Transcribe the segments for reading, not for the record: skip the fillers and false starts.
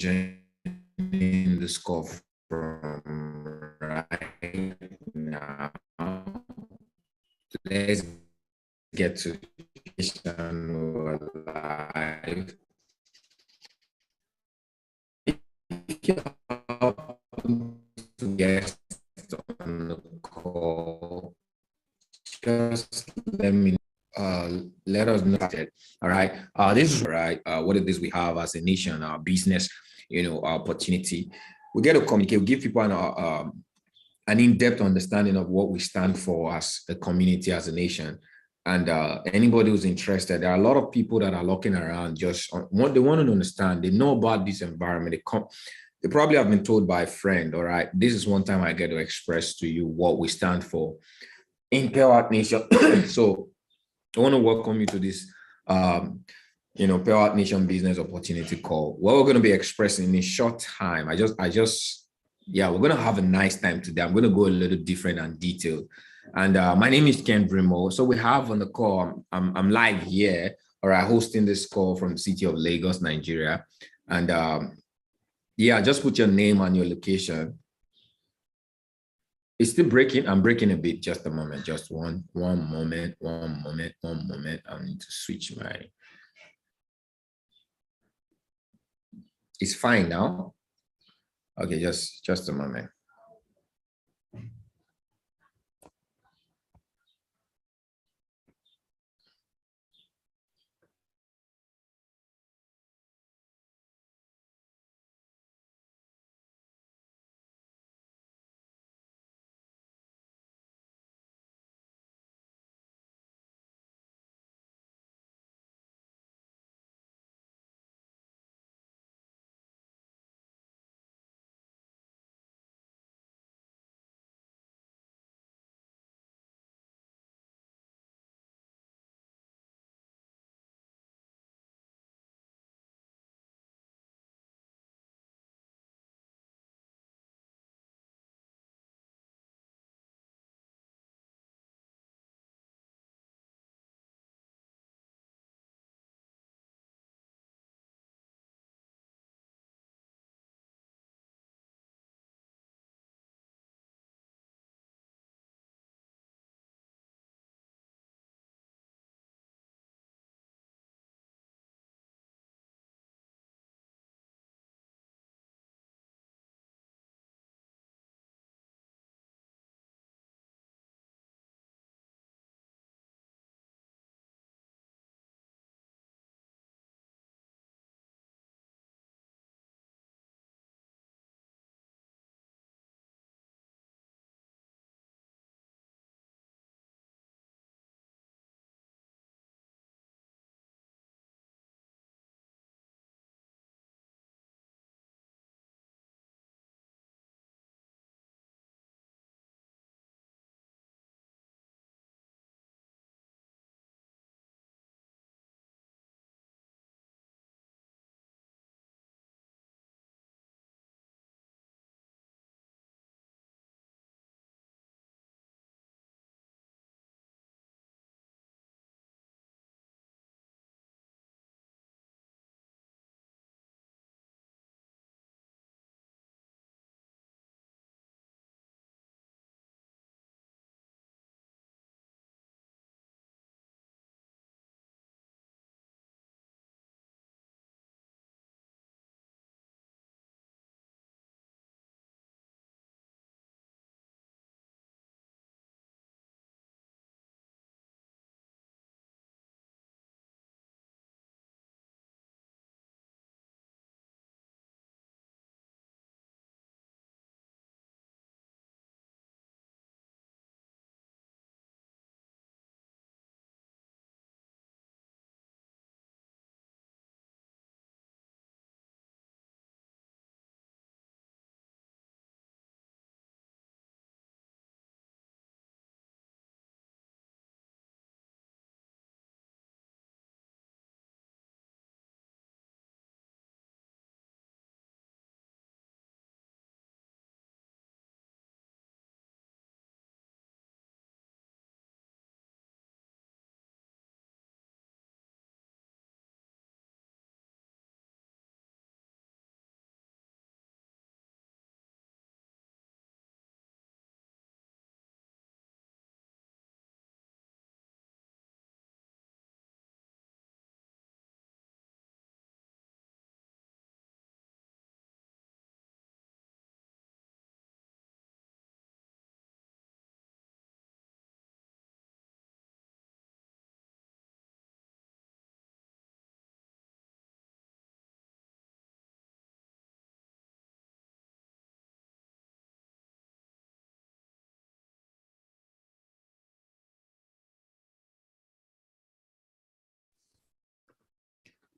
the score from right now. Let's get to live. If you happen to guest on the call, just let us know. All right. This is right. What it is we have as a nation, our business, opportunity. We get to communicate, give people an in-depth understanding of what we stand for as a community, as a nation. And anybody who's interested, there are a lot of people that are looking around just what they want to understand. They know about this environment. They probably have been told by a friend, all right, this is one time I get to express to you what we stand for in Pewatnation. So I want to welcome you to this Pewatnation business opportunity call. What we're going to be expressing in a short time. Yeah, we're going to have a nice time today. I'm going to go a little different and detailed. And my name is Ken Brimo. So we have on the call, I'm live here, all right, hosting this call from the city of Lagos, Nigeria. And yeah, just put your name and your location. It's still breaking. I'm breaking a bit. Just a moment. Just one moment. I need to switch my. It's fine now. Okay, just a moment.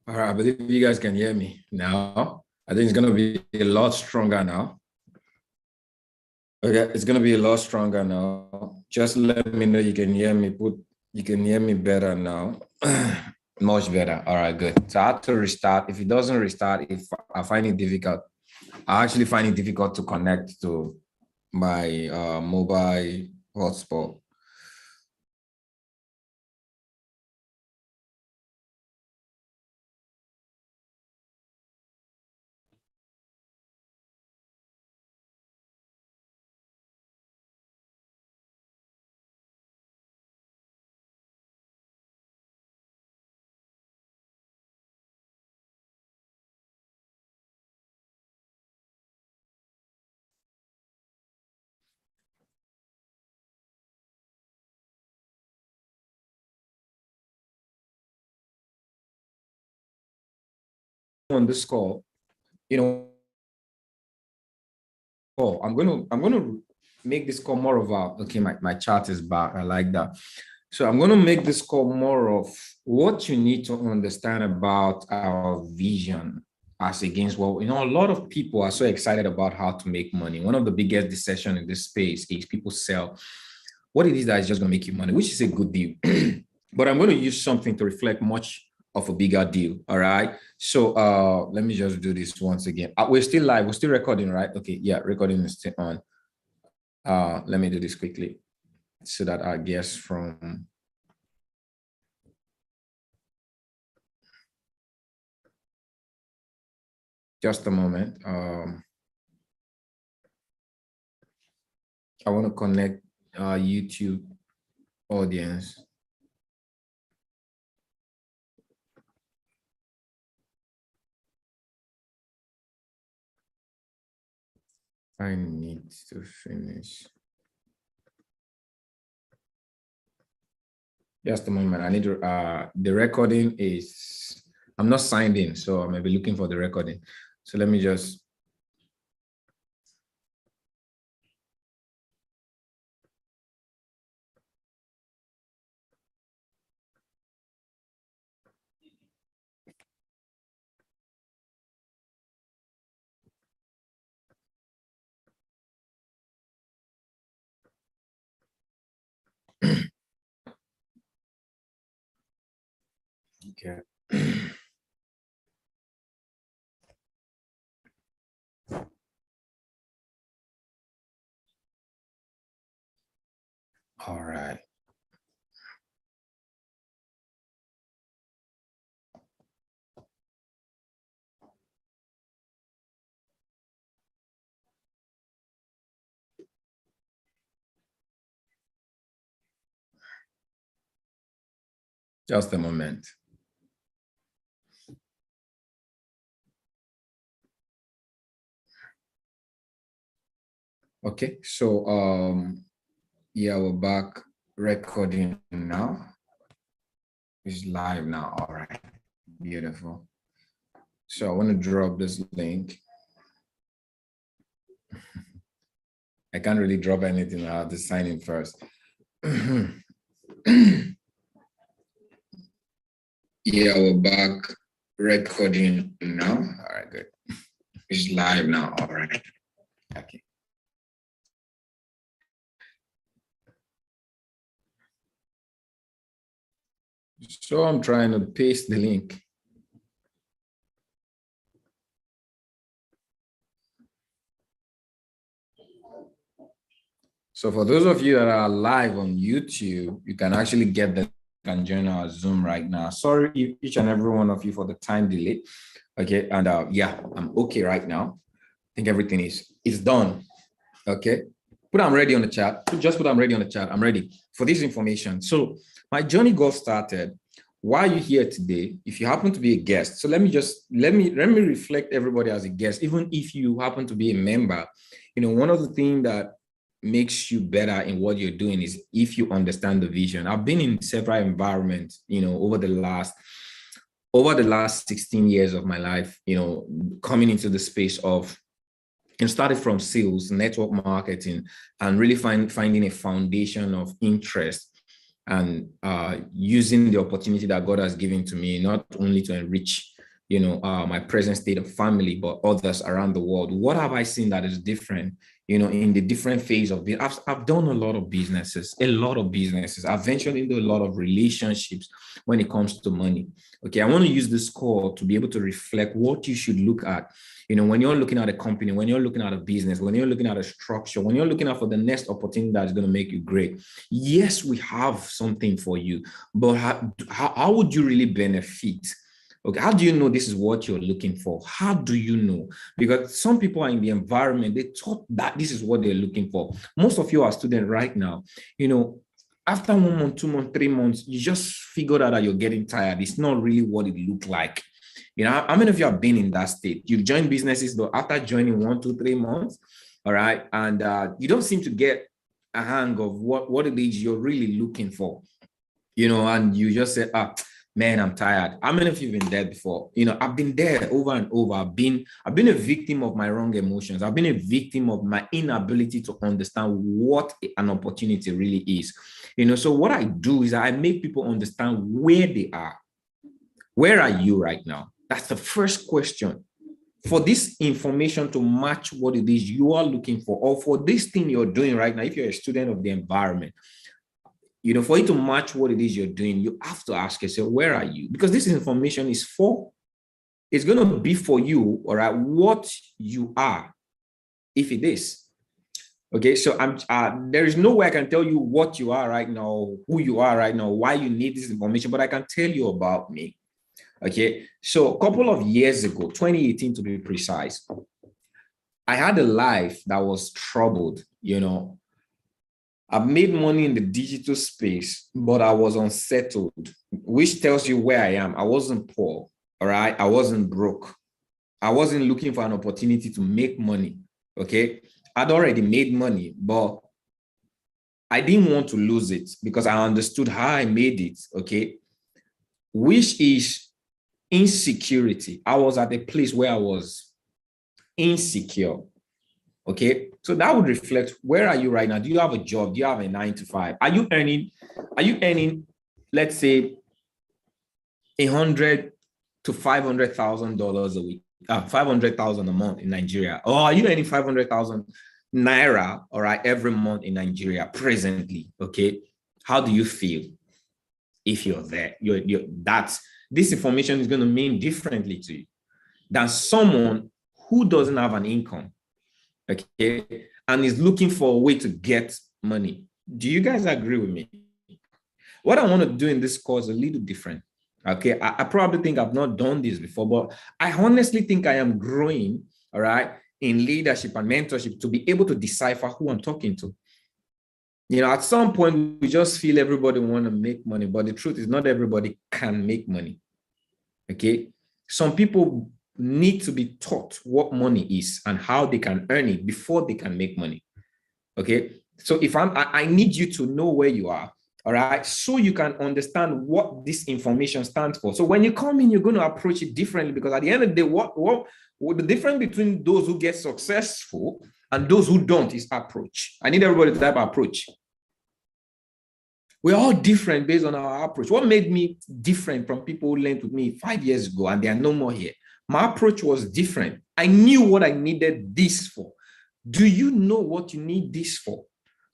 All right, I believe you guys can hear me now. I think it's going to be a lot stronger now. Okay, it's going to be a lot stronger now. Just let me know you can hear me. You can hear me better now. Much better. All right, good. So I have to restart. If it doesn't restart, if I find it difficult, I actually find it difficult to connect to my mobile hotspot. On this call, you know, I'm gonna make this call more of a okay, my chart is back. I like that. So I'm gonna make this call more of what you need to understand about our vision as against what a lot of people are so excited about how to make money. One of the biggest decisions in this space is people sell what it is that is just gonna make you money, which is a good deal. But I'm going to use something to reflect much of a bigger deal. All right. So let me just do this once again. We're still live. We're still recording, right? Okay. Yeah, recording is still on. Let me do this quickly so that our guests from just a moment. I want to connect YouTube audience. I need to finish. Just a moment. I need to, the recording is, I'm not signed in, so I may be looking for the recording. So let me just, okay. All right. Just a moment. Okay, so yeah, we're back recording now. It's live now. All right, beautiful. So I want to drop this link. I can't really drop anything. I have to sign in first. Yeah, we're back recording now. All right, good. It's live now. All right. Okay. So I'm trying to paste the link. So for those of you that are live on YouTube, you can actually get the and join our Zoom right now. Sorry, each and every one of you for the time delay. Okay, and yeah, I'm okay right now. I think everything is done. Okay, put I'm ready on the chat. Just put I'm ready on the chat. I'm ready for this information. So my journey got started. Why are you here today? If you happen to be a guest, so let me reflect everybody as a guest, even if you happen to be a member. One of the things that makes you better in what you're doing is if you understand the vision. I've been in several environments, over the last 16 years of my life, coming into the space of and started from sales, network marketing, and really finding a foundation of interest and using the opportunity that God has given to me, not only to enrich my present state of family, but others around the world. What have I seen that is different, in the different phase of it? I've done a lot of businesses, I've ventured into a lot of relationships when it comes to money. Okay, I want to use this call to be able to reflect what you should look at. When you're looking at a company, when you're looking at a business, when you're looking at a structure, when you're looking out for the next opportunity that's going to make you great. Yes, we have something for you, but how would you really benefit? Okay, how do you know this is what you're looking for? How do you know? Because some people are in the environment, they thought that this is what they're looking for. Most of you are students right now, after 1 month, 2 months, 3 months, you just figured out that you're getting tired. It's not really what it looked like. How many of you have been in that state? You've joined businesses, but after joining 1, 2, 3 months, all right, and you don't seem to get a hang of what it is you're really looking for, and you just say, man, I'm tired. How many of you have been there before? I've been there over and over. I've been a victim of my wrong emotions. I've been a victim of my inability to understand what an opportunity really is. So what I do is I make people understand where they are. Where are you right now? That's the first question. For this information to match what it is you are looking for, or for this thing you're doing right now, if you're a student of the environment, for you to match what it is you're doing, you have to ask yourself, where are you? Because this information is it's going to be for you, all right, what you are, if it is. Okay, so there is no way I can tell you what you are right now, who you are right now, why you need this information, but I can tell you about me. Okay, so a couple of years ago, 2018 to be precise, I had a life that was troubled. I've made money in the digital space, but I was unsettled, which tells you where I am. I wasn't poor, all right? I wasn't broke. I wasn't looking for an opportunity to make money, okay? I'd already made money, but I didn't want to lose it because I understood how I made it, okay? Which is insecurity. I was at a place where I was insecure. Okay, so that would reflect, where are you right now? Do you have a job? Do you have a 9 to 5? Are you earning, let's say, $100,000 to $500,000 a week, 500,000 a month in Nigeria? Or are you earning 500,000 naira, all right, every month in Nigeria presently? Okay, how do you feel if you're there? This information is going to mean differently to you than someone who doesn't have an income, okay, and is looking for a way to get money. Do you guys agree with me? What I want to do in this course is a little different. Okay, I probably think I've not done this before, but I honestly think I am growing, all right, in leadership and mentorship to be able to decipher who I'm talking to. At some point, we just feel everybody want to make money, but the truth is not everybody can make money. Okay, some people need to be taught what money is and how they can earn it before they can make money. Okay, so if I need you to know where you are, all right, so you can understand what this information stands for. So when you come in, you're going to approach it differently, because at the end of the day, what the difference between those who get successful and those who don't is approach. I need everybody to type approach. We're all different based on our approach. What made me different from people who learned with me 5 years ago and they are no more here? My approach was different. I knew what I needed this for. Do you know what you need this for?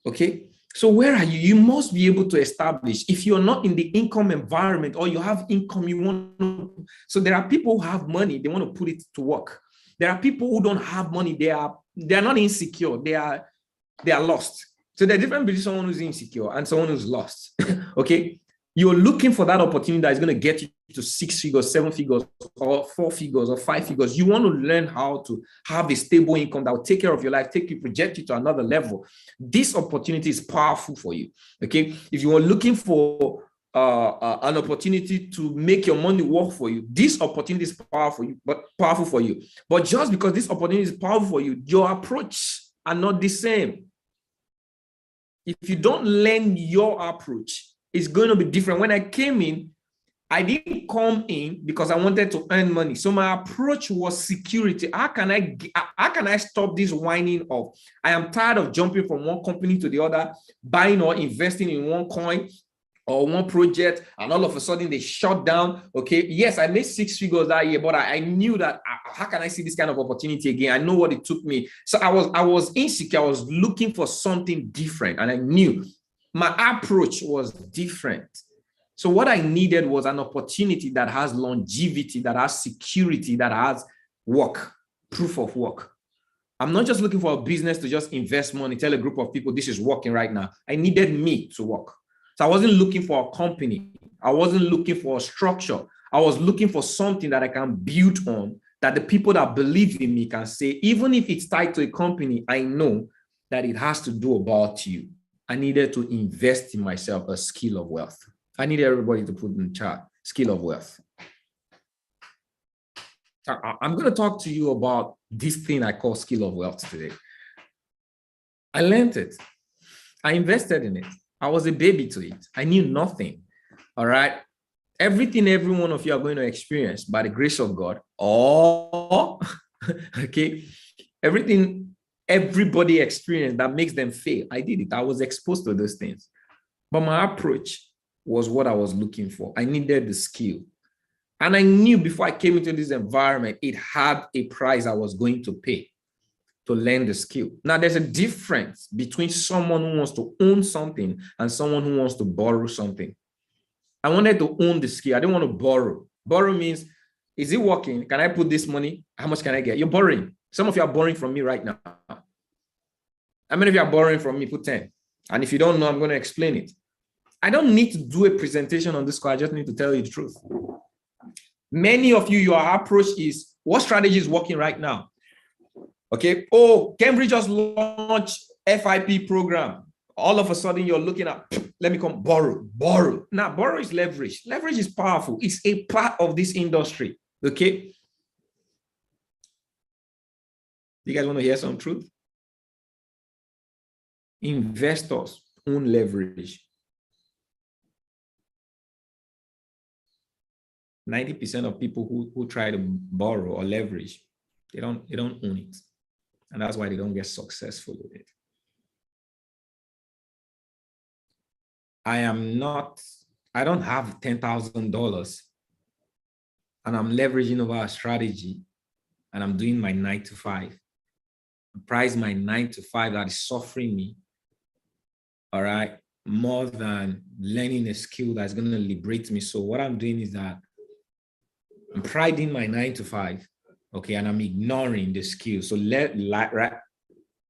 Okay. So where are you? You must be able to establish, if you're not in the income environment or you have income, you want to. So there are people who have money, they want to put it to work. There are people who don't have money, they are not insecure, they are lost. So the difference between someone who's insecure and someone who's lost. Okay, you're looking for that opportunity that is going to get you to 6 figures, 7 figures, or 4 figures, or 5 figures. You want to learn how to have a stable income that will take care of your life, project you to another level. This opportunity is powerful for you. Okay, if you are looking for an opportunity to make your money work for you, this opportunity is powerful for you. But just because this opportunity is powerful for you, your approach are not the same. If you don't learn your approach, it's going to be different. When I came in, I didn't come in because I wanted to earn money. So my approach was security. How can I stop this whining of, I am tired of jumping from one company to the other, buying or investing in one coin or one project, and all of a sudden they shut down. Okay, yes, I made 6 figures that year, but I knew that how can I see this kind of opportunity again? I know what it took me. So I was insecure. I was looking for something different, and I knew my approach was different. So what I needed was an opportunity that has longevity, that has security, that has work, proof of work. I'm not just looking for a business to just invest money, tell a group of people this is working right now. I needed me to work. So I wasn't looking for a company. I wasn't looking for a structure. I was looking for something that I can build on, that the people that believe in me can say, even if it's tied to a company, I know that it has to do about you. I needed to invest in myself a skill of wealth. I need everybody to put in the chat, skill of wealth. I'm going to talk to you about this thing I call skill of wealth today. I learned it. I invested in it. I was a baby to it. I knew nothing. All right. Everything every one of you are going to experience by the grace of God, or okay, everything everybody experienced that makes them fail. I did it. I was exposed to those things. But my approach was what I was looking for. I needed the skill. And I knew before I came into this environment, it had a price I was going to pay to learn the skill. Now, there's a difference between someone who wants to own something and someone who wants to borrow something. I wanted to own the skill. I didn't want to borrow. Borrow means, is it working? Can I put this money? How much can I get? You're borrowing. Some of you are borrowing from me right now. How many of you are borrowing from me? Put 10. And if you don't know, I'm going to explain it. I don't need to do a presentation on this call. I just need to tell you the truth. Many of you, your approach is, what strategy is working right now? Okay. Oh, Cambridge just launched FIP program. All of a sudden, you're looking at, let me come borrow. Now, borrow is leverage. Leverage is powerful. It's a part of this industry. Okay. You guys want to hear some truth? Investors own leverage. 90% of people who try to borrow or leverage, they don't own it. And that's why they don't get successful with it. I don't have $10,000 and I'm leveraging over a strategy and I'm doing my 9 to 5. I price my 9 to 5 that is suffering me, all right, more than learning a skill that's going to liberate me. So what I'm doing is that I'm priding my 9 to 5, okay, and I'm ignoring the skill. So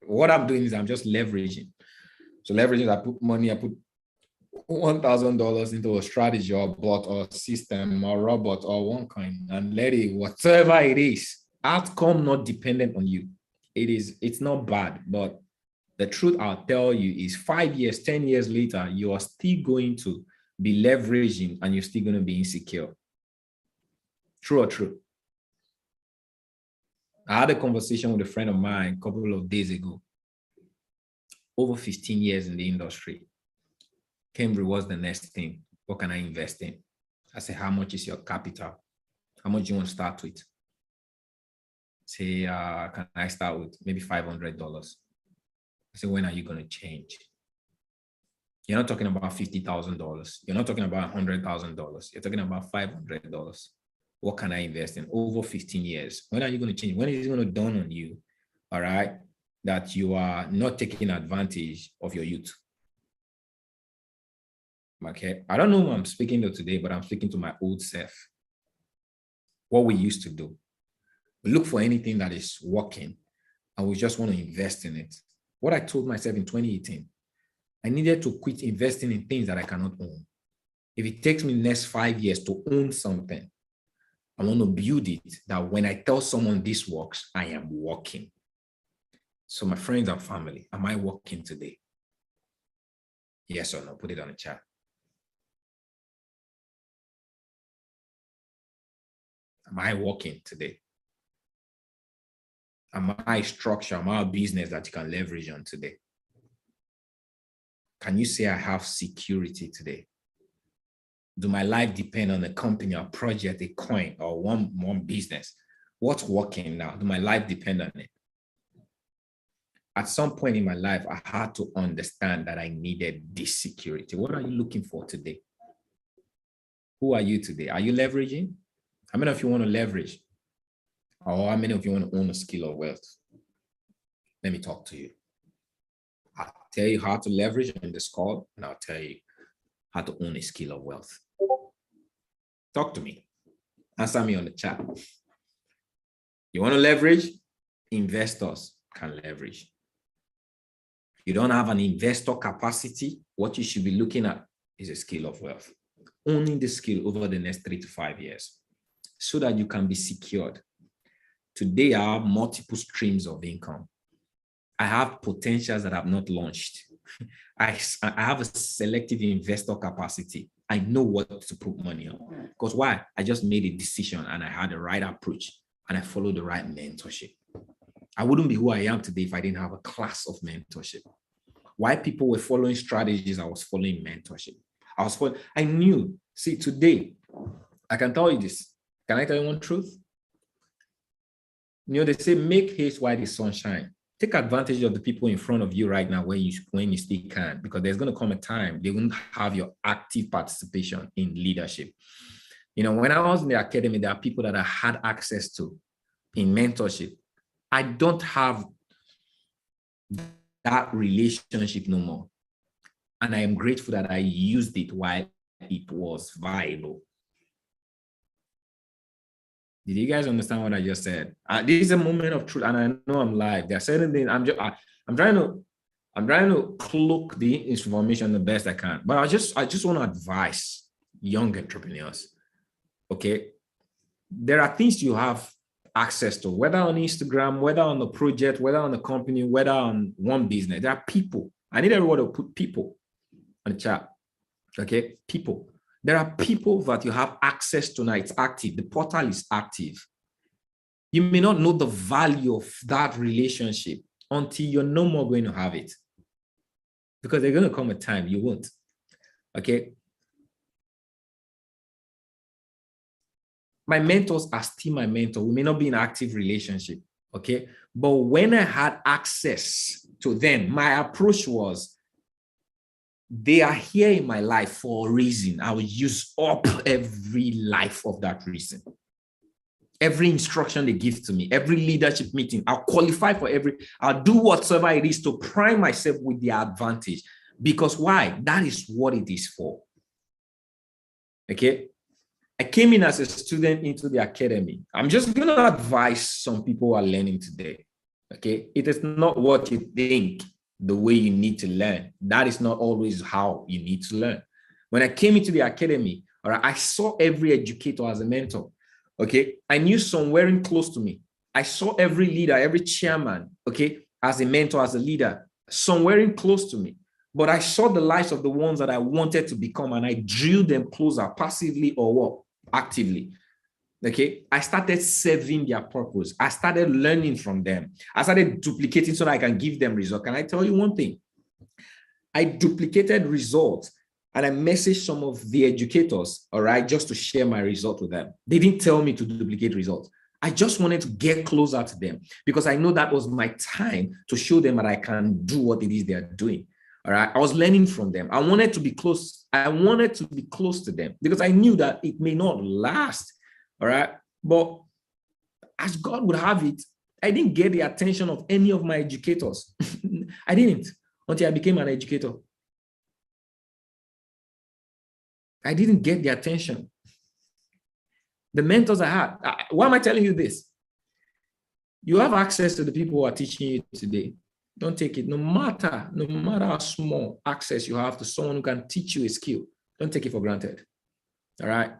what I'm doing is I'm just leveraging. So leveraging, I put money, I put $1,000 into a strategy or bot or system or robot or one kind, and let it, whatever it is, outcome not dependent on you. It's not bad, but the truth I'll tell you is 5 years, 10 years later, you are still going to be leveraging and you're still going to be insecure. True or true? I had a conversation with a friend of mine a couple of days ago. Over 15 years in the industry. Cambridge was the next thing. What can I invest in? I said, how much is your capital? How much do you want to start with? Say, can I start with maybe $500? I said, when are you going to change? You're not talking about $50,000. You're not talking about $100,000. You're talking about $500. What can I invest in? Over 15 years. When are you going to change? When is it going to dawn on you, all right, that you are not taking advantage of your youth? Okay, I don't know who I'm speaking to today, but I'm speaking to my old self. What we used to do. We look for anything that is working and we just want to invest in it. What I told myself in 2018, I needed to quit investing in things that I cannot own. If it takes me the next 5 years to own something, I want to build it that when I tell someone this works, I am working. So my friends and family, am I working today? Yes or no? Put it on the chat. Am I working today? Am I structure? Am I a business that you can leverage on today? Can you say I have security today? Do my life depend on a company, a project, a coin, or one business? What's working now? Do my life depend on it? At some point in my life, I had to understand that I needed this security. What are you looking for today? Who are you today? Are you leveraging? How many of you want to leverage? Or how many of you want to own a skill of wealth? Let me talk to you. I'll tell you how to leverage in this call, and I'll tell you how to own a skill of wealth. Talk to me. Answer me on the chat. You want to leverage? Investors can leverage. You don't have an investor capacity. What you should be looking at is a skill of wealth. Owning the skill over the next 3 to 5 years so that you can be secured. Today, I have multiple streams of income. I have potentials that I have not launched. I have a selective investor capacity. I know what to put money on. Because why? I just made a decision and I had the right approach and I followed the right mentorship. I wouldn't be who I am today if I didn't have a class of mentorship. Why people were following strategies, I was following mentorship. I knew, see, today, I can tell you this. Can I tell you one truth? They say, make haste while the sun shines. Take advantage of the people in front of you right now when you still can, because there's going to come a time they won't have your active participation in leadership. When I was in the academy, there are people that I had access to in mentorship. I don't have that relationship no more. And I am grateful that I used it while it was viable. Did you guys understand what I just said? This is a moment of truth, and I know I'm live. There are certain things I'm trying to cloak the information the best I can. But I just want to advise young entrepreneurs. Okay, there are things you have access to, whether on Instagram, whether on the project, whether on the company, whether on one business. There are people. I need everyone to put people on the chat. Okay, people. There are people that you have access to now. It's active. The portal is active. You may not know the value of that relationship until you're no more going to have it. Because there's going to come a time you won't. Okay. My mentors are still my mentor. We may not be in an active relationship. Okay. But when I had access to them, my approach was, they are here in my life for a reason. I will use up every life of that reason. Every instruction they give to me, every leadership meeting, I'll qualify for I'll do whatsoever it is to prime myself with the advantage. Because why? That is what it is for. Okay. I came in as a student into the academy. I'm just going to advise some people who are learning today. Okay. It is not what you think the way you need to learn. That is not always how you need to learn. When I came into the academy, all right, I saw every educator as a mentor. Okay. I knew some wearing close to me. I saw every leader, every chairman, okay, as a mentor, as a leader, some wearing close to me. But I saw the lives of the ones that I wanted to become, and I drew them closer, passively or what? Actively. Okay, I started serving their purpose. I started learning from them. I started duplicating so that I can give them results. Can I tell you one thing? I duplicated results and I messaged some of the educators, all right, just to share my result with them. They didn't tell me to duplicate results. I just wanted to get closer to them because I know that was my time to show them that I can do what it is they are doing. All right, I was learning from them. I wanted to be close. I wanted to be close to them because I knew that it may not last. All right. But as God would have it, I didn't get the attention of any of my educators. I didn't until I became an educator. I didn't get the attention. The mentors I had. Why am I telling you this? You have access to the people who are teaching you today. Don't take it. No matter how small access you have to someone who can teach you a skill, don't take it for granted. All right.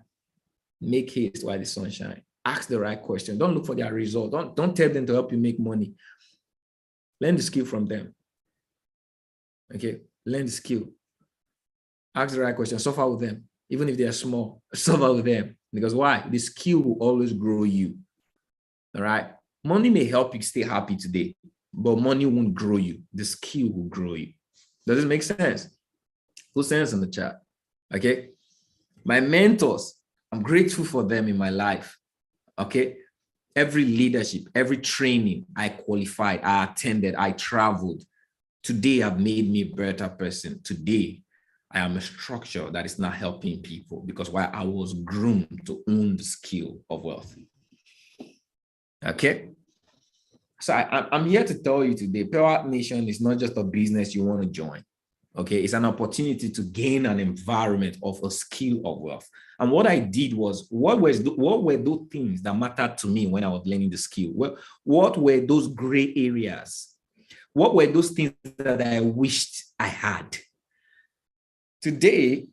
Make haste while the sun shines. Ask the right question. Don't look for their result. Don't tell them to help you make money. Learn the skill from them. Okay, learn the skill. Ask the right question. Suffer with them. Even if they are small, suffer with them. Because why? The skill will always grow you. All right. Money may help you stay happy today, but money won't grow you. The skill will grow you. Does it make sense? Put sense in the chat. Okay. My mentors, I'm grateful for them in my life. Okay. Every leadership, every training I qualified, I attended, I traveled. Today have made me a better person. Today, I am a structure that is not helping people because why I was groomed to own the skill of wealth. Okay. So I'm here to tell you today, Pewatnation is not just a business you want to join. Okay, it's an opportunity to gain an environment of a skill of wealth. And what I did was, what were those things that mattered to me when I was learning the skill? Well, what were those gray areas? What were those things that I wished I had? Today,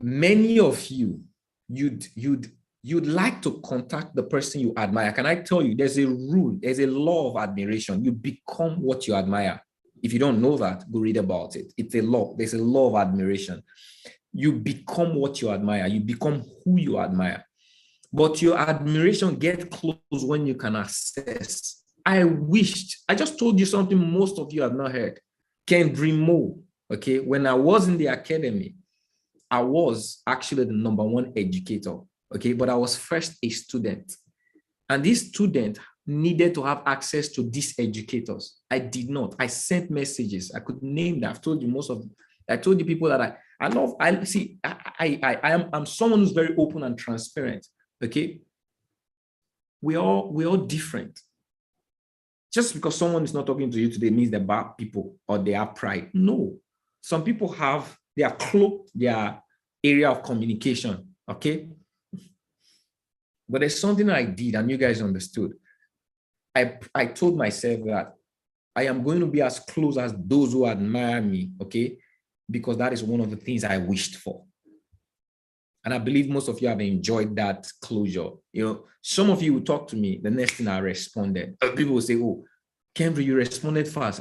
many of you, you'd like to contact the person you admire. Can I tell you, there's a rule, there's a law of admiration. You become what you admire. If you don't know that, go read about it. It's a law. There's a law of admiration. You become what you admire. You become who you admire. But your admiration gets close when you can access. I just told you something most of you have not heard. Can dream more. Okay, when I was in the academy, I was actually the #1 educator. Okay, but I was first a student. And this student needed to have access to these educators. I did not. I sent messages. I could name that. I've told you most of them. I told you people that I love. I'm someone who's very open and transparent. Okay. We're all different. Just because someone is not talking to you today means they're bad people or they have pride. No. Some people have their area of communication. Okay. But there's something I did and you guys understood. I told myself that I am going to be as close as those who admire me, okay? Because that is one of the things I wished for. And I believe most of you have enjoyed that closure. You know, some of you will talk to me, the next thing I responded. People will say, oh, Kendra, you responded fast.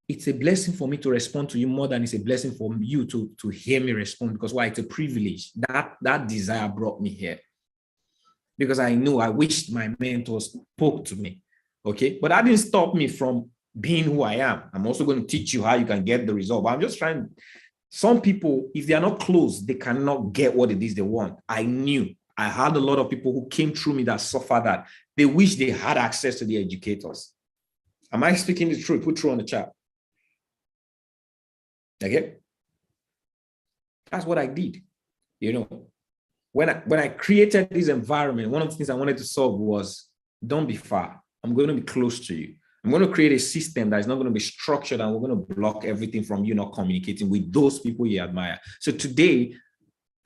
It's a blessing for me to respond to you more than it's a blessing for you to hear me respond, because why? It's a privilege. That desire brought me here. Because I wished my mentor spoke to me, okay? But that didn't stop me from being who I am. I'm also going to teach you how you can get the result. But I'm just trying. Some people, if they are not close, they cannot get what it is they want. I had a lot of people who came through me that suffered that. They wish they had access to the educators. Am I speaking the truth? Put true on the chat. Okay? That's what I did, you know. When I created this environment, one of the things I wanted to solve was, don't be far. I'm going to be close to you. I'm going to create a system that is not going to be structured, and we're going to block everything from you not communicating with those people you admire. So today,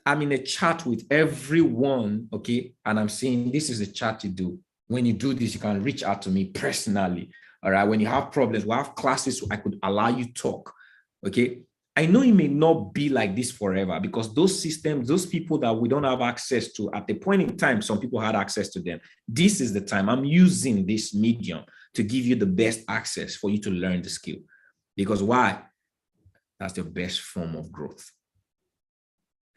I'm in a chat with everyone, okay? And I'm saying, this is the chat you do. When you do this, you can reach out to me personally, all right? When you have problems, we have classes so I could allow you to talk, okay? I know it may not be like this forever, because those systems, those people that we don't have access to at the point in time, some people had access to them. This is the time I'm using this medium to give you the best access for you to learn the skill. Because why? That's the best form of growth.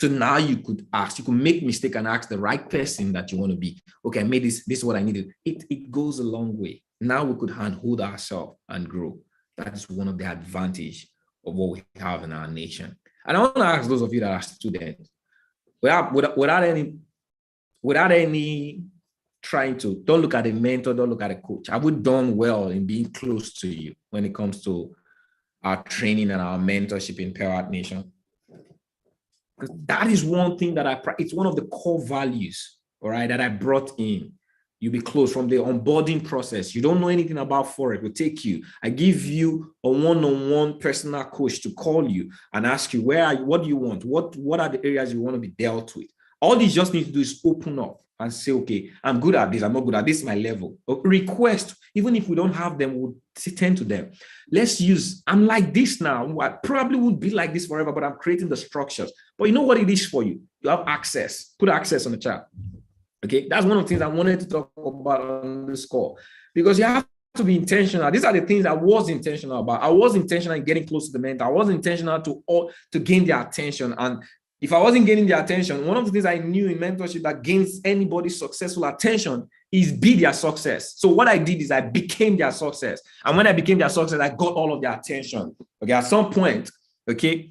So now you could make mistake and ask the right person that you want to be. Okay, I made this is what I needed. It goes a long way. Now we could handhold ourselves and grow. That is one of the advantages of what we have in our nation. And I want to ask those of you that are students, without any trying to, don't look at a mentor, don't look at a coach. Have we done well in being close to you when it comes to our training and our mentorship in Pewatnation? Because that is one thing that it's one of the core values, all right, that I brought in. You'll be close from the onboarding process. You don't know anything about Forex, we'll take you. I give you a one-on-one personal coach to call you and ask you, what do you want? What are the areas you want to be dealt with? All these just need to do is open up and say, okay, I'm good at this, I'm not good at this, my level. Request, even if we don't have them, we'll tend to them. Let's use, I'm like this now. I probably won't be like this forever, but I'm creating the structures. But you know what it is for you? You have access. Put access on the chat. Okay, that's one of the things I wanted to talk about on this call, because you have to be intentional. These are the things I was intentional about. I was intentional in getting close to the mentor. I was intentional to gain their attention. And if I wasn't getting their attention, one of the things I knew in mentorship that gains anybody's successful attention is be their success. So what I did is I became their success. And when I became their success, I got all of their attention. Okay, at some point, okay,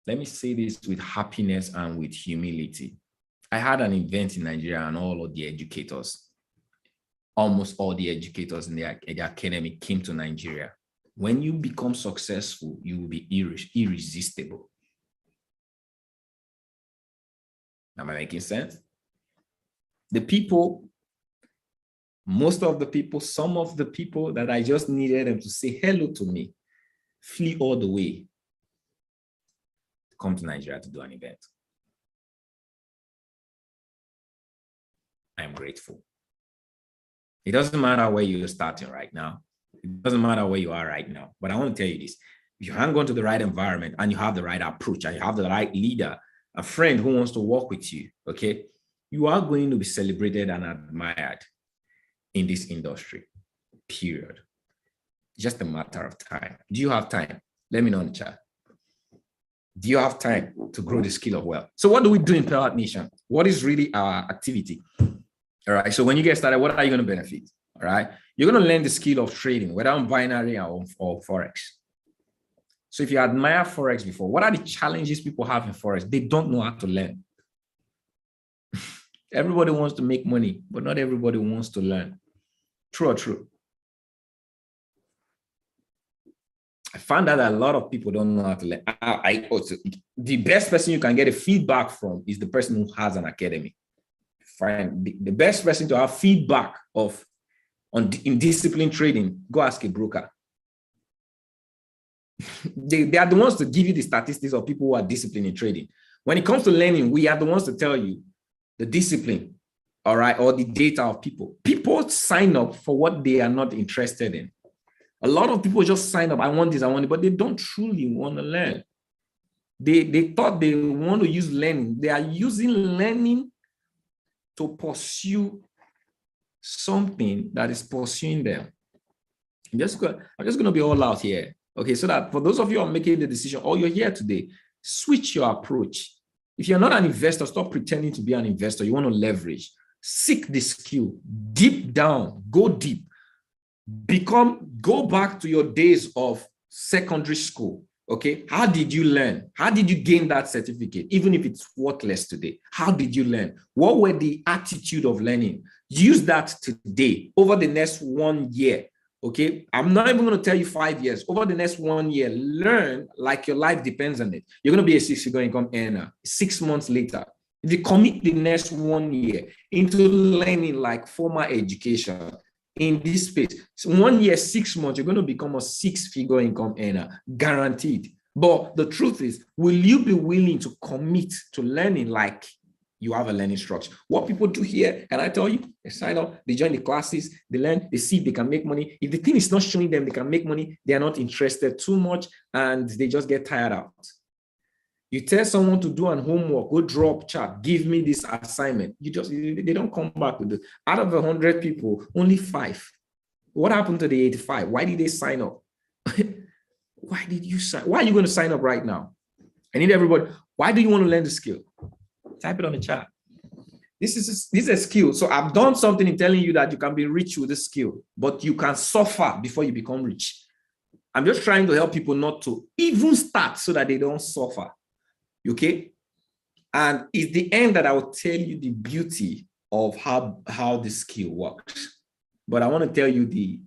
let me say this with happiness and with humility. I had an event in Nigeria, and all of the educators, almost all the educators in the academy came to Nigeria. When you become successful, you will be irresistible. Am I making sense? The people, most of the people, some of the people that I just needed them to say hello to me, flee all the way to come to Nigeria to do an event. I'm grateful. It doesn't matter where you're starting right now. It doesn't matter where you are right now. But I want to tell you this. If you hang on to the right environment and you have the right approach and you have the right leader, a friend who wants to work with you, okay, you are going to be celebrated and admired in this industry, period. Just a matter of time. Do you have time? Let me know in the chat. Do you have time to grow the skill of wealth? So what do we do in Pewatnation? What is really our activity? All right. So when you get started, what are you going to benefit? All right. You're going to learn the skill of trading, whether on binary or Forex. So if you admire Forex before, what are the challenges people have in Forex? They don't know how to learn. Everybody wants to make money, but not everybody wants to learn. True or true? I found out that a lot of people don't know how to learn. The best person you can get a feedback from is the person who has an academy. Find the best person to have feedback in discipline trading, go ask a broker. They are the ones to give you the statistics of people who are disciplined in trading. When it comes to learning, we are the ones to tell you the discipline, all right, or the data of people. People sign up for what they are not interested in. A lot of people just sign up, I want this, I want it, but they don't truly want to learn. They thought they want to use learning. They are using learning to pursue something that is pursuing them. I'm just going to be all out here. Okay, so that for those of you who are making the decision, or you're here today, switch your approach. If you're not an investor, stop pretending to be an investor. You want to leverage. Seek the skill. Deep down. Go deep. Go back to your days of secondary school. Okay, how did you learn? How did you gain that certificate? Even if it's worthless today, how did you learn? What were the attitude of learning? Use that today over the next 1 year. Okay, I'm not even going to tell you 5 years. Over the next 1 year, learn like your life depends on it. You're going to be a 6-figure income earner 6 months later. If you commit the next 1 year into learning like formal education in this space, so 1 year, 6 months, you're going to become a 6-figure income earner, guaranteed. But the truth is, will you be willing to commit to learning like you have a learning structure? What people do here, can I tell you? They sign up, they join the classes, they learn, they see if they can make money. If the thing is not showing them they can make money, they are not interested too much and they just get tired out. You tell someone to do an homework, go drop chat, give me this assignment. They don't come back with it. Out of 100 people, only 5. What happened to the 85? Why did they sign up? Why did you sign? Why are you going to sign up right now? I need everybody. Why do you want to learn the skill? Type it on the chat. This is a skill. So I've done something in telling you that you can be rich with this skill, but you can suffer before you become rich. I'm just trying to help people not to even start so that they don't suffer. Okay? And it's the end that I will tell you the beauty of how the skill works. But I want to tell you the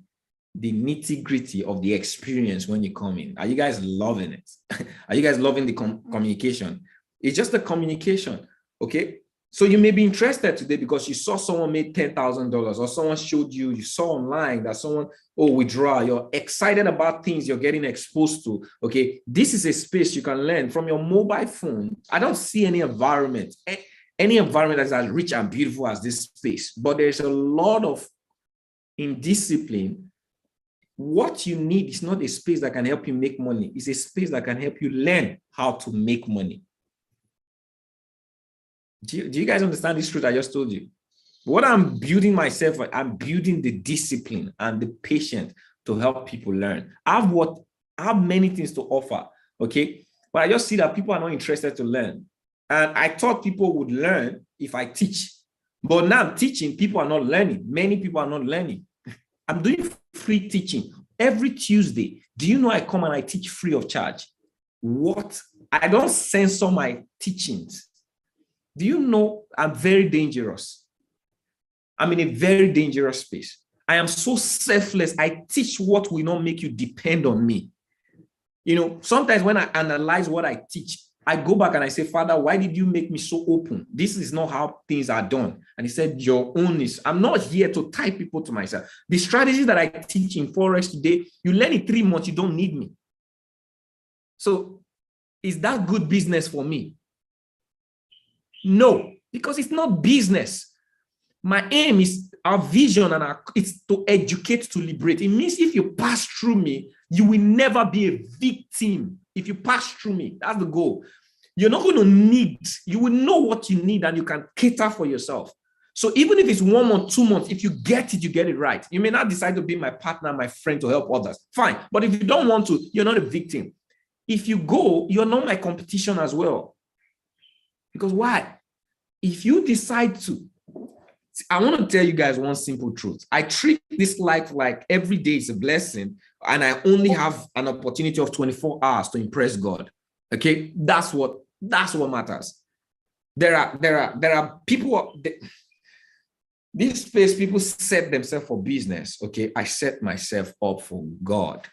nitty-gritty of the experience when you come in. Are you guys loving it? Are you guys loving the communication? It's just the communication. Okay, so you may be interested today because you saw someone made $10,000 or someone showed you saw online that someone, withdraw. You're excited about things you're getting exposed to. Okay, this is a space you can learn from your mobile phone. I don't see any environment that is as rich and beautiful as this space, but there's a lot of indiscipline. What you need is not a space that can help you make money. It's a space that can help you learn how to make money. Do you guys understand this truth I just told you? What I'm building myself, I'm building the discipline and the patience to help people learn. I have many things to offer, okay? But I just see that people are not interested to learn. And I thought people would learn if I teach. But now I'm teaching, people are not learning. Many people are not learning. I'm doing free teaching every Tuesday. Do you know I come and I teach free of charge? What? I don't censor my teachings. Do you know I'm very dangerous? I'm in a very dangerous space. I am so selfless. I teach what will not make you depend on me. You know, sometimes when I analyze what I teach, I go back and I say, Father, why did you make me so open? This is not how things are done. And he said, your own is, I'm not here to tie people to myself. The strategy that I teach in Forex today, you learn in 3 months, you don't need me. So is that good business for me? No, because it's not business. My aim is our vision and it's to educate, to liberate. It means if you pass through me, you will never be a victim. If you pass through me, that's the goal. You're not going to need, you will know what you need and you can cater for yourself. So even if it's 1 month, 2 months, if you get it right. You may not decide to be my partner, my friend to help others. Fine. But if you don't want to, you're not a victim. If you go, you're not my competition as well. Because why? If you decide to, I want to tell you guys one simple truth. I treat this life like every day is a blessing, and I only have an opportunity of 24 hours to impress God. Okay, that's what matters. There are people. This space, people set themselves for business. Okay, I set myself up for God.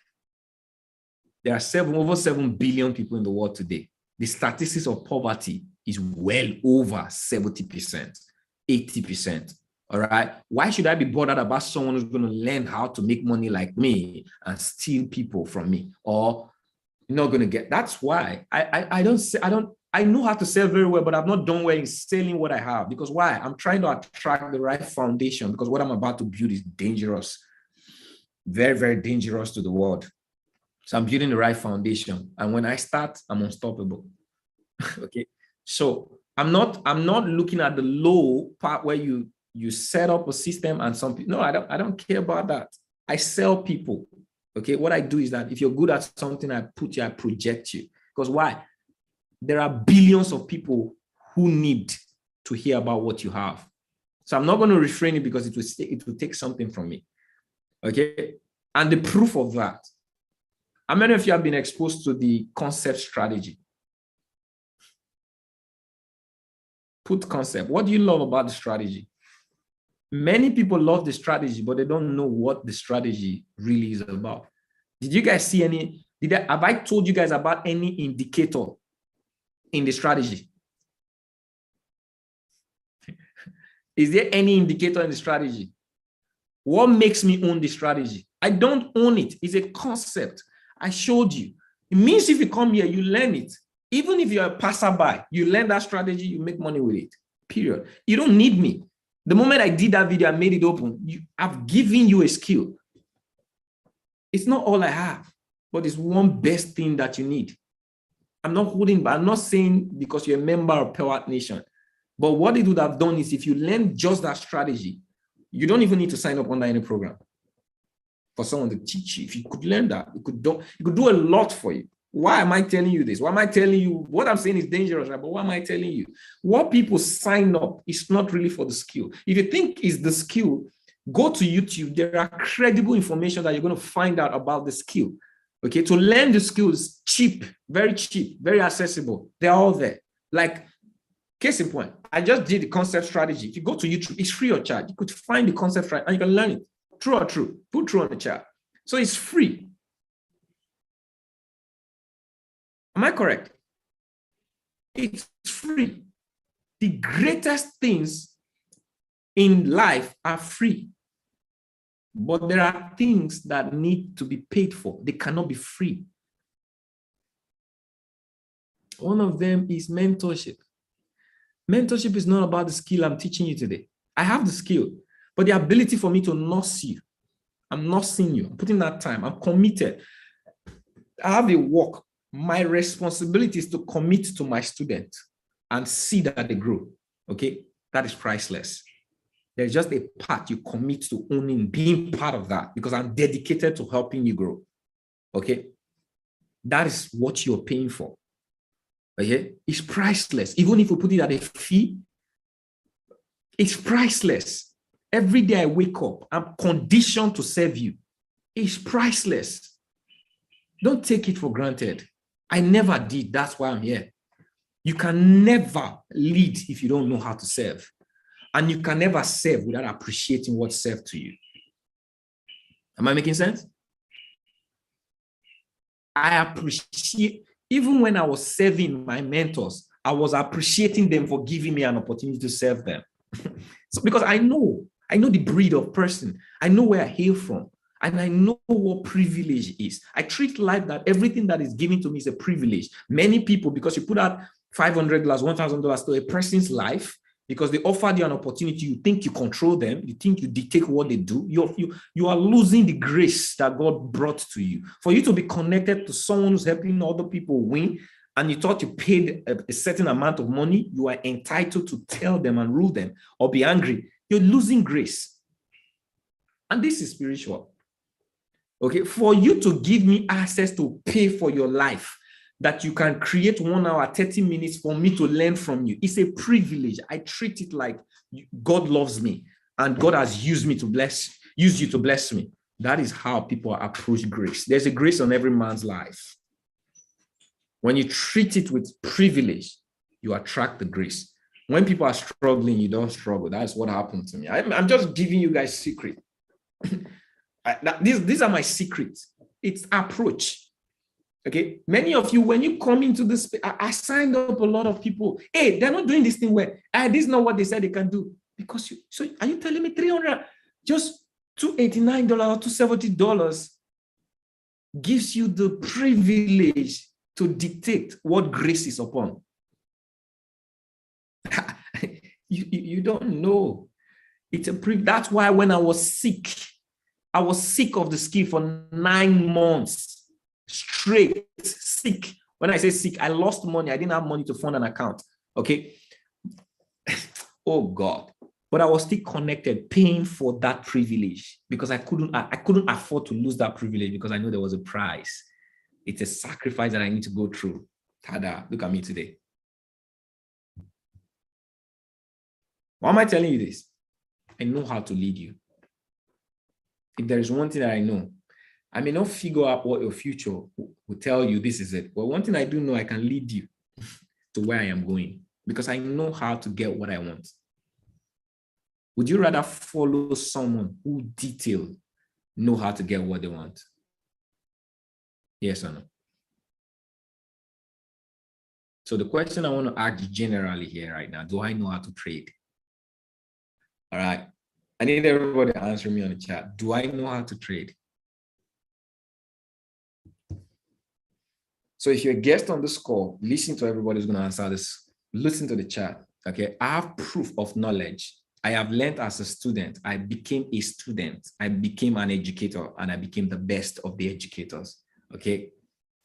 There are over 7 billion people in the world today. The statistics of poverty is well over 70%. 80%. All right. Why should I be bothered about someone who's going to learn how to make money like me and steal people from me? Or you're not going to get. That's why I know how to sell very well, but I've not done well in selling what I have. Because why? I'm trying to attract the right foundation, because what I'm about to build is dangerous. Very, very dangerous to the world. So I'm building the right foundation. And when I start, I'm unstoppable. Okay. So I'm not looking at the low part where you set up a system and some people. No, I don't care about that. I sell people. Okay. What I do is that if you're good at something, I project you. Because why? There are billions of people who need to hear about what you have. So I'm not going to refrain it because it will take something from me. Okay. And the proof of that, how many of you have been exposed to the concept strategy? Put concept. What do you love about the strategy? Many people love the strategy, but they don't know what the strategy really is about. Did you guys see any? Have I told you guys about any indicator in the strategy? Is there any indicator in the strategy? What makes me own the strategy? I don't own it. It's a concept. I showed you. It means if you come here, you learn it. Even if you're a passerby, you learn that strategy, you make money with it. Period. You don't need me. The moment I did that video, I made it open. I've given you a skill. It's not all I have, but it's one best thing that you need. I'm not holding back. I'm not saying because you're a member of Pewatnation. But what it would have done is if you learn just that strategy, you don't even need to sign up under any program for someone to teach you. If you could learn that, you could do a lot for you. Why am I telling you this? Why am I telling you? What I'm saying is dangerous, right? But why am I telling you? What people sign up is not really for the skill. If you think it's the skill, go to YouTube. There are credible information that you're going to find out about the skill. Okay, to learn the skills, cheap, very accessible. They're all there. Like, case in point, I just did the concept strategy. If you go to YouTube, it's free of charge. You could find the concept strategy and you can learn it. True or true? Put true on the chat. So it's free. Am I correct? It's free. The greatest things in life are free. But there are things that need to be paid for. They cannot be free. One of them is mentorship. Mentorship is not about the skill I'm teaching you today. I have the skill, but the ability for me to nurse you. I'm nursing you. I'm putting that time. I'm committed. I have a work. My responsibility is to commit to my students and see that they grow. Okay? That is priceless. There's just a part you commit to owning, being part of that, because I'm dedicated to helping you grow. Okay? That is what you're paying for. Okay? It's priceless. Even if you put it at a fee, it's priceless. Every day I wake up, I'm conditioned to serve you. It's priceless. Don't take it for granted. I never did. That's why I'm here. You can never lead if you don't know how to serve. And you can never serve without appreciating what's served to you. Am I making sense? I appreciate, even when I was serving my mentors, I was appreciating them for giving me an opportunity to serve them. So because I know the breed of person, I know where I hail from, and I know what privilege is. I treat life that everything that is given to me is a privilege. Many people, because you put out $500, $1,000 to a person's life, because they offered you an opportunity, you think you control them, you think you dictate what they do, you are losing the grace that God brought to you. For you to be connected to someone who's helping other people win, and you thought you paid a certain amount of money, you are entitled to tell them and rule them or be angry. You're losing grace. And this is spiritual. Okay, for you to give me access to pay for your life, that you can create 1 hour, 30 minutes for me to learn from you, it's a privilege. I treat it like God loves me and God has used you to bless me. That is how people approach grace. There's a grace on every man's life. When you treat it with privilege, you attract the grace. When people are struggling, you don't struggle. That's what happened to me. I'm just giving you guys secret. These are my secrets. It's approach. Okay. Many of you, when you come into this, I signed up a lot of people. Hey, they're not doing this thing well. This is not what they said they can do. Because so are you telling me 300, just $289 or $270 gives you the privilege to dictate what grace is upon? You don't know. It's a privilege. That's why when I was sick of the skin for 9 months straight. Sick. When I say sick, I lost money. I didn't have money to fund an account. Okay. Oh God. But I was still connected, paying for that privilege because I couldn't afford to lose that privilege because I know there was a price. It's a sacrifice that I need to go through. Tada, look at me today. Why am I telling you this? I know how to lead you. If there is one thing that I know, I may not figure out what your future will tell you, this is it. But one thing I do know, I can lead you to where I am going because I know how to get what I want. Would you rather follow someone who detailed know how to get what they want? Yes or no? So the question I want to ask you generally here right now, do I know how to trade? All right. I need everybody to answer me on the chat. Do I know how to trade? So if you're a guest on this call, listen to everybody who's going to answer this. Listen to the chat. Okay. I have proof of knowledge. I have learned as a student. I became a student. I became an educator and I became the best of the educators. Okay.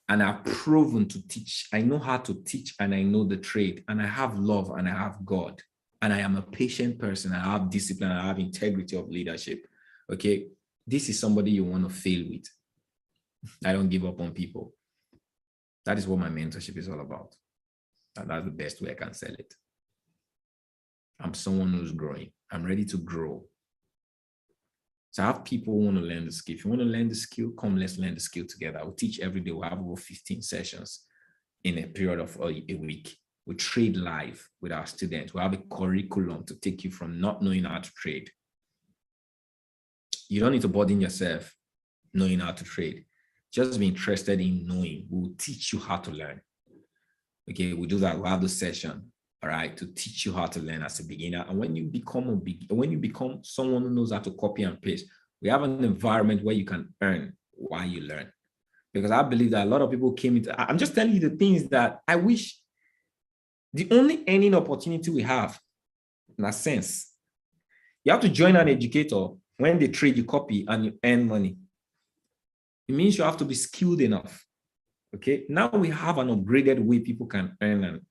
And I've proven to teach. I know how to teach and I know the trade and I have love and I have God and I am a patient person. I have discipline. I have integrity of leadership. Okay. This is somebody you want to fail with. I don't give up on people. That is what my mentorship is all about. And that's the best way I can sell it. I'm someone who's growing. I'm ready to grow. So I have people who want to learn the skill. If you want to learn the skill, come, let's learn the skill together. We'll teach every day. We'll have over 15 sessions in a period of a week. We trade live with our students. We have a curriculum to take you from not knowing how to trade. You don't need to burden yourself knowing how to trade. Just be interested in knowing. We'll teach you how to learn. Okay, we do that. We'll have the session, all right, to teach you how to learn as a beginner. And when you become someone who knows how to copy and paste, we have an environment where you can earn while you learn. Because I believe that a lot of people came into, I'm just telling you the things that I wish, the only earning opportunity we have, in a sense, you have to join an educator. When they trade, you copy and you earn money. It means you have to be skilled enough. Okay, now we have an upgraded way people can earn.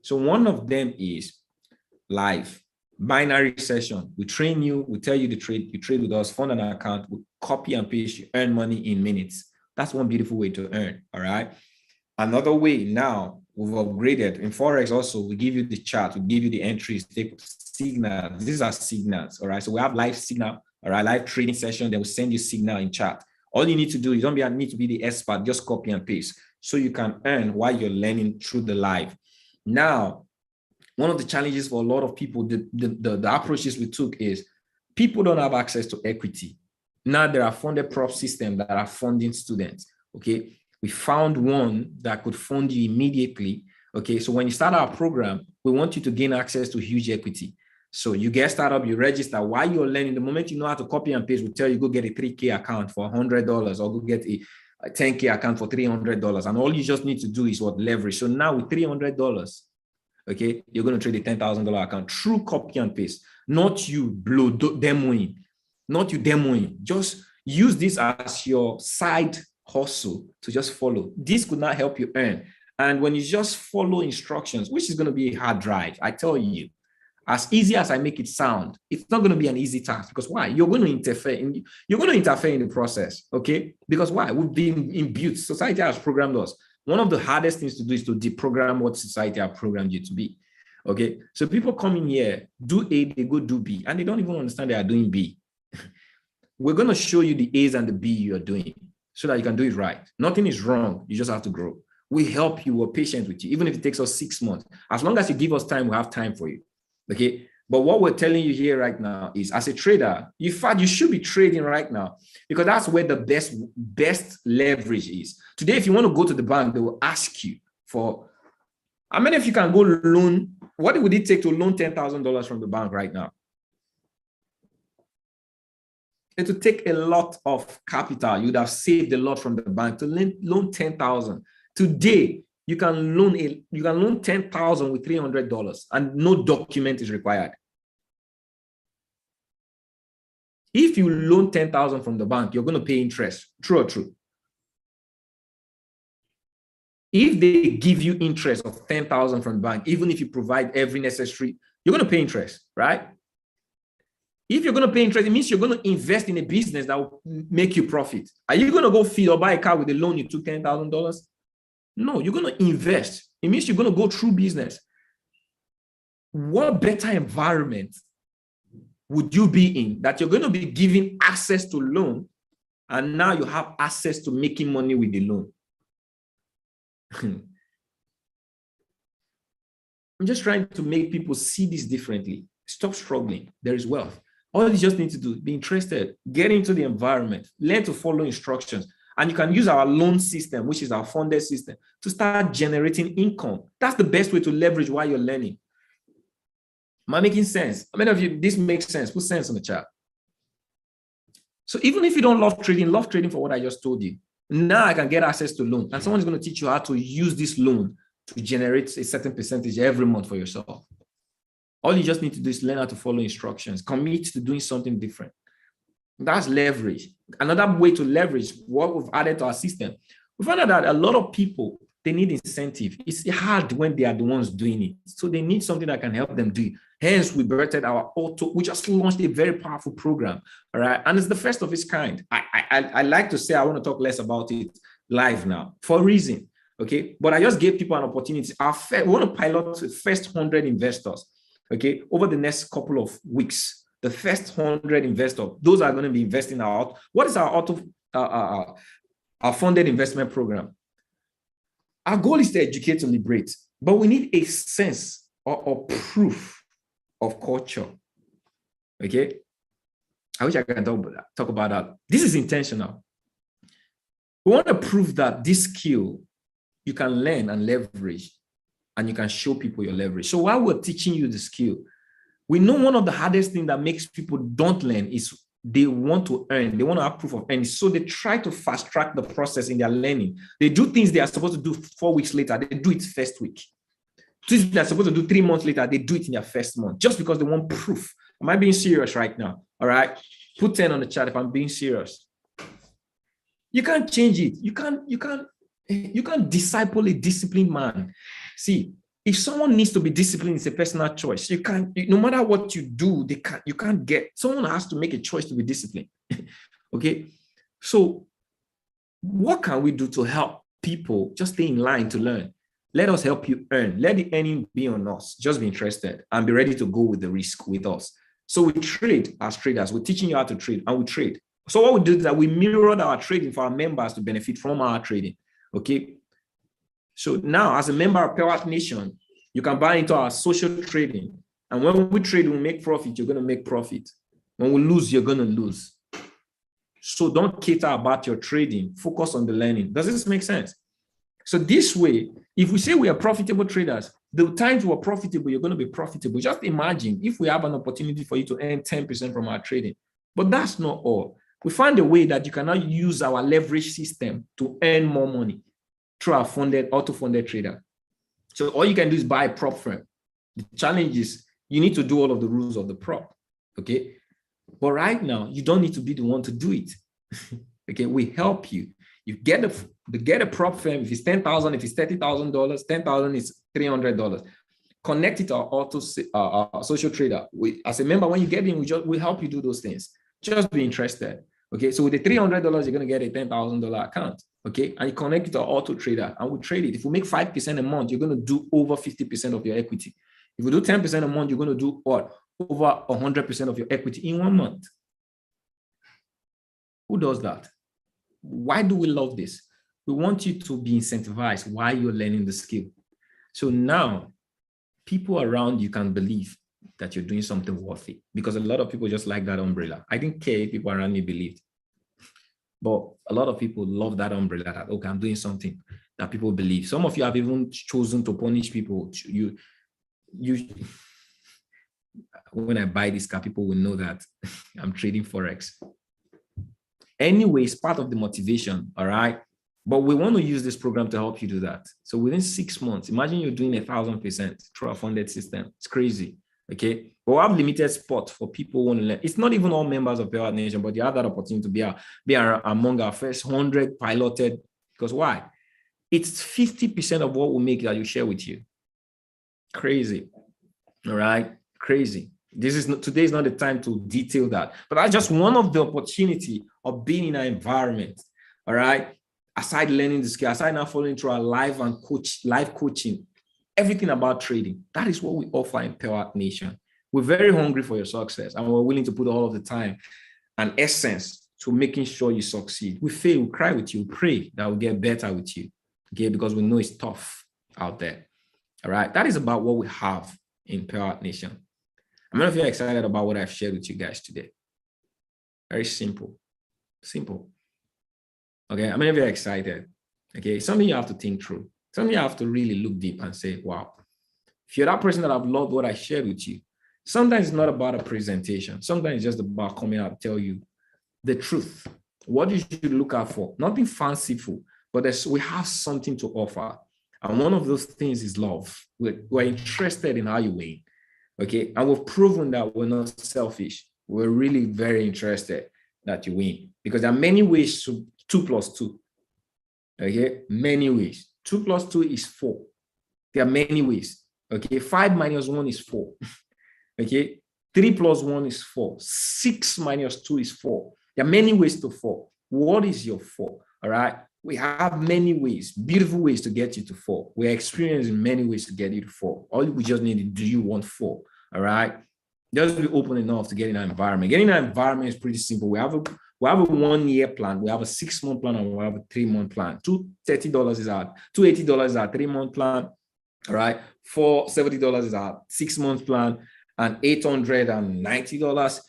So one of them is live binary session. We train you, we tell you the trade, you trade with us, fund an account, we copy and paste, you earn money in minutes. That's one beautiful way to earn. All right. Another way now we've upgraded in Forex also, we give you the chart, we give you the entries, take signals. These are signals. All right. So we have live signal, all right, live trading session, then we send you signal in chat. All you need to do, you don't need to be the expert, just copy and paste so you can earn while you're learning through the live. Now, one of the challenges for a lot of people, the approaches we took is people don't have access to equity. Now there are funded prop systems that are funding students. Okay. We found one that could fund you immediately. Okay. So when you start our program, we want you to gain access to huge equity. So you get started up, you register. While you're learning, the moment you know how to copy and paste, we'll tell you go get a 3K account for $100 or go get a 10K account for $300. And all you just need to do is what? Leverage. So now with $300, okay, you're going to trade a $10,000 account through copy and paste, not you demoing, not you demoing. Just use this as your side hustle to just follow. This could not help you earn. And when you just follow instructions, which is going to be a hard drive, I tell you, as easy as I make it sound, it's not going to be an easy task. Because why? You're going to interfere in the process. Okay. Because why? We've been imbued. Society has programmed us. One of the hardest things to do is to deprogram what society has programmed you to be. Okay. So people come in here, do A, they go do B, and they don't even understand they are doing B. We're going to show you the A's and the B you're doing so that you can do it right. Nothing is wrong. You just have to grow. We help you. We're patient with you. Even if it takes us 6 months, as long as you give us time, we have time for you. Okay. But what we're telling you here right now is, as a trader, you should be trading right now, because that's where the best leverage is. Today, if you want to go to the bank, they will ask you for, how many of you can go loan? What would it take to loan $10,000 from the bank right now? It would take a lot of capital. You'd have saved a lot from the bank to loan $10,000. Today, you can loan $10,000 with $300, and no document is required. If you loan $10,000 from the bank, you're going to pay interest. True or true? If they give you interest of $10,000 from the bank, even if you provide every necessary, you're going to pay interest, right? If you're going to pay interest, it means you're going to invest in a business that will make you profit. Are you going to go feed or buy a car with a loan you took $10,000? No, you're going to invest. It means you're going to go through business. What better environment would you be in that you're going to be given access to loan, and now you have access to making money with the loan? I'm just trying to make people see this differently. Stop struggling. There is wealth. All you just need to do is be interested, get into the environment, learn to follow instructions. And you can use our loan system, which is our funded system, to start generating income. That's the best way to leverage while you're learning. Am I making sense? How many of you, this makes sense? Put sense in the chat. So even if you don't love trading for what I just told you. Now I can get access to loan, and someone is going to teach you how to use this loan to generate a certain percentage every month for yourself. All you just need to do is learn how to follow instructions, commit to doing something different. That's leverage. Another way to leverage what we've added to our system, we found out that a lot of people, they need incentive. It's hard when they are the ones doing it. So they need something that can help them do it. Hence, we birthed our auto. We just launched a very powerful program. All right. And it's the first of its kind. I like to say, I want to talk less about it live now for a reason. Okay. But I just gave people an opportunity. We want to pilot the first 100 investors. Okay. Over the next couple of weeks. The first 100 investors, those are going to be investing out. What is our our funded investment program? Our goal is to educate, to liberate, but we need a sense or proof of culture. Okay, I wish I can talk about that. This is intentional. We want to prove that this skill you can learn and leverage, and you can show people your leverage. So while we're teaching you the skill, we know one of the hardest things that makes people don't learn is they want to earn. They want to have proof of earning. So they try to fast track the process in their learning. They do things they are supposed to do 4 weeks later. They do it first week. Things they're supposed to do 3 months later, they do it in their first month just because they want proof. Am I being serious right now? All right. Put 10 on the chat if I'm being serious. You can't change it. You can't disciple a disciplined man. See, if someone needs to be disciplined, it's a personal choice. You can't, no matter what you do, you can't get, someone has to make a choice to be disciplined. Okay. So what can we do to help people just stay in line to learn? Let us help you earn. Let the earning be on us. Just be interested and be ready to go with the risk with us. So we trade as traders. We're teaching you how to trade, and we trade. So what we do is that we mirrored our trading for our members to benefit from our trading. Okay. So now, as a member of Pewatnation, you can buy into our social trading. And when we trade, we make profit, you're going to make profit. When we lose, you're going to lose. So don't cater about your trading. Focus on the learning. Does this make sense? So this way, if we say we are profitable traders, the times we're profitable, you're going to be profitable. Just imagine if we have an opportunity for you to earn 10% from our trading. But that's not all. We find a way that you cannot use our leverage system to earn more money through our auto-funded trader. So all you can do is buy a prop firm. The challenge is you need to do all of the rules of the prop, okay? But right now, you don't need to be the one to do it, okay? We help you. You get a prop firm. If it's $10,000, if it's $30,000, $10,000 is $300. Connect it to our social trader. As a member, when you get in, we help you do those things. Just be interested. Okay, so with the $300, you're going to get a $10,000 account. Okay, and you connect it to our auto trader, and we trade it. If we make 5% a month, you're going to do over 50% of your equity. If we do 10% a month, you're going to do what? Over 100% of your equity in 1 month. Who does that? Why do we love this? We want you to be incentivized while you're learning the skill. So now people around you can believe that you're doing something worthy, because a lot of people just like that umbrella. I didn't care if people around me believed, but a lot of people love that umbrella that, okay, I'm doing something that people believe. Some of you have even chosen to punish people. When I buy this car, people will know that I'm trading Forex. Anyway, it's part of the motivation, all right? But we want to use this program to help you do that. So within 6 months, imagine you're doing 1,000% through a funded system. It's crazy, okay? But we have limited spots for people who want to learn. It's not even all members of Pewatnation, but you have that opportunity to be among our first 100 piloted. Because why? It's 50% of what we make that you share with you. Crazy, all right? Crazy. Today is not the time to detail that, but that's just one of the opportunity of being in an environment, all right? Aside learning the skill, aside now following through our live coaching, everything about trading. That is what we offer in Pewatnation. We're very hungry for your success, and we're willing to put all of the time and essence to making sure you succeed. We fail, we cry with you, we pray that we'll get better with you, okay? Because we know it's tough out there, all right? That is about what we have in Pewatnation. I'm not very excited about what I've shared with you guys today. Very simple. Simple. Okay, I'm very excited. Okay, something you have to think through. Something you have to really look deep and say, wow. If you're that person that I've loved what I shared with you, sometimes it's not about a presentation. Sometimes it's just about coming out and tell you the truth. What you should look out for. Nothing fanciful, but we have something to offer. And one of those things is love. We're interested in how you win. Okay, and we've proven that we're not selfish. We're really very interested that you win, because there are many ways to 2 plus 2. Okay, many ways. 2 plus 2 is 4. There are many ways. Okay, 5 minus 1 is 4. Okay, 3 plus 1 is 4. 6 minus 2 is 4. There are many ways to 4. What is your 4? All right. We have many ways, beautiful ways to get you to 4. We're experiencing many ways to get you to 4. All we just need is, do you want 4? All right. Just be open enough to get in an environment. Getting an environment is pretty simple. We have a 1-year plan. We have a 6-month plan, and we have a 3-month plan. $230 is our $280 is our 3-month plan. All right. $470 is our 6-month plan, and $890.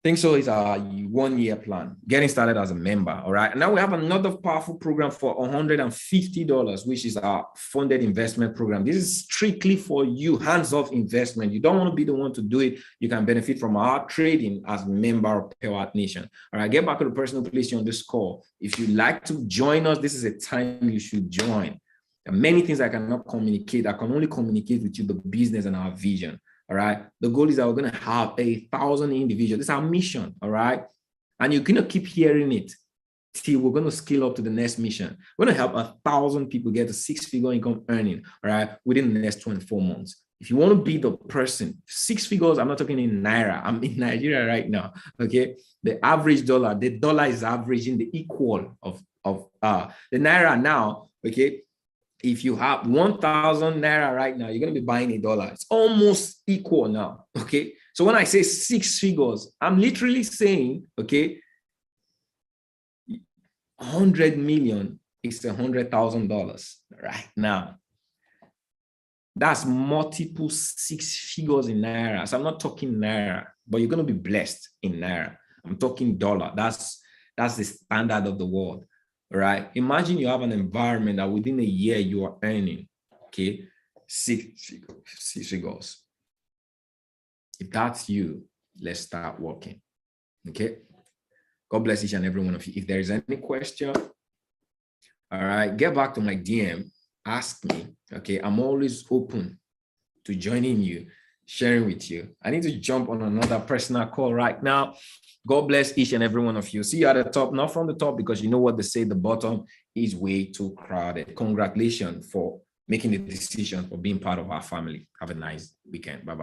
I think so. It's our 1-year plan, getting started as a member. All right. And now we have another powerful program for $150, which is our funded investment program. This is strictly for you, hands-off investment. You don't want to be the one to do it. You can benefit from our trading as a member of Pewatnation. All right. Get back to the person who placed you on this call. If you'd like to join us, this is a time you should join. There are many things I cannot communicate. I can only communicate with you the business and our vision. All right. The goal is that we're going to have 1,000 individuals. This is our mission. All right. And you're going to keep hearing it till we're going to scale up to the next mission. We're going to help 1,000 people get a 6-figure income earning. All right. Within the next 24 months. If you want to be the person, 6 figures, I'm not talking in Naira. I'm in Nigeria right now. Okay. The average dollar, the dollar is averaging the equal of the Naira now. Okay. If you have 1,000 Naira right now, you're going to be buying $1. It's almost equal now, okay? So when I say 6 figures, I'm literally saying, okay, 100 million is $100,000 right now. That's multiple 6 figures in Naira. So I'm not talking Naira, but you're going to be blessed in Naira. I'm talking dollar. That's That's the standard of the world. All right. Imagine you have an environment that within a year you are earning, okay, six figures. If that's you, let's start working. Okay. God bless each and every one of you. If there is any question, all right, get back to my DM, ask me. Okay. I'm always open to joining you, sharing with you. I need to jump on another personal call right now. God bless each and every one of you. See you at the top, not from the top, because you know what they say, the bottom is way too crowded. Congratulations for making the decision for being part of our family. Have a nice weekend. Bye-bye.